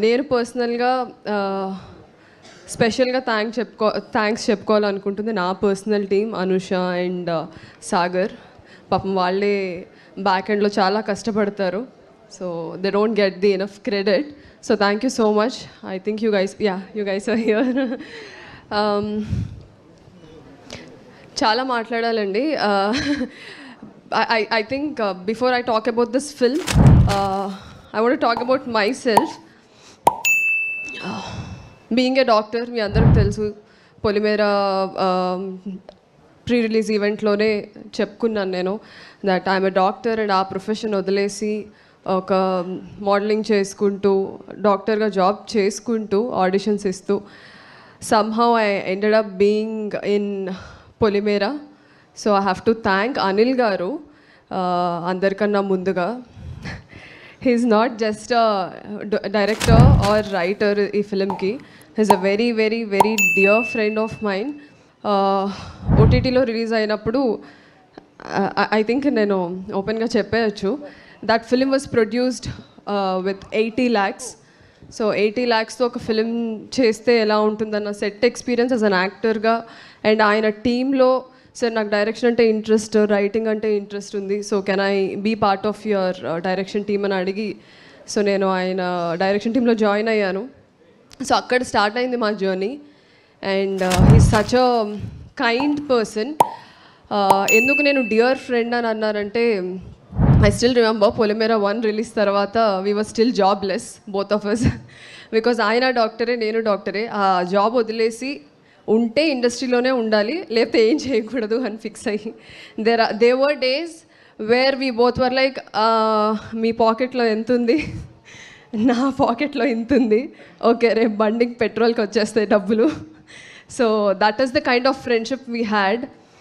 నేను పర్సనల్గా స్పెషల్గా థ్యాంక్స్ చెప్పుకోవాలనుకుంటుంది నా personal team Anusha and Sagar. పాపం వాళ్ళే బ్యాక్ ఎండ్లో చాలా కష్టపడతారు. So they don't get the enough credit. So thank you so much. I think you guys are here. చాలా మాట్లాడాలండి. I think before I talk about this film, I want to talk about myself. Being a doctor, మీ అందరికి తెలుసు, పొలిమేర pre release ఈవెంట్లోనే చెప్పుకున్నాను నేను that I'm a doctor and ఆ profession వదిలేసి ఒక modelling చేసుకుంటూ డాక్టర్గా జాబ్ చేసుకుంటూ ఆడిషన్స్ ఇస్తూ somehow I ended up being in Polimera. So I have to thank Anil గారు అందరికన్నా ముందుగా. He's not just director or writer ఈ ఫిలింకి, he's a very very very dear friend of mine. ఓటీటీలో రిలీజ్ అయినప్పుడు ఐ థింక్ నేను ఓపెన్గా చెప్పేయచ్చు, that film was produced with 80 lakhs. So 80 lakhsతో ఒక ఫిలిం చేస్తే ఎలా ఉంటుందన్న సెట్ ఎక్స్పీరియన్స్ యాజ్ అన్ యాక్టర్గా అండ్ ఆయన టీంలో సార్ నాకు డైరెక్షన్ అంటే ఇంట్రెస్ట్, రైటింగ్ అంటే ఇంట్రెస్ట్ ఉంది, so can I be part of your direction team అని అడిగి సో నేను ఆయన డైరెక్షన్ టీంలో జాయిన్ అయ్యాను. సో అక్కడ స్టార్ట్ అయింది మా journey. And he's such a kind person. ఎందుకు నేను డియర్ ఫ్రెండ్ అని అన్నారంటే, I still remember Polimera 1 release తర్వాత we were still jobless both of us. Because ఆయన డాక్టరే, నేను డాక్టరే. ఆ జాబ్ వదిలేసి ఉంటే ఇండస్ట్రీలోనే ఉండాలి, లేకపోతే ఏం చేయకూడదు అని ఫిక్స్ అయ్యి they were days where we both were like, మీ పాకెట్లో ఎంత ఉంది, నా పాకెట్లో ఇంత ఉంది, ఓకే రేపు బండికి పెట్రోల్కి వచ్చేస్తాయి డబ్బులు. So that is the kind of friendship we had.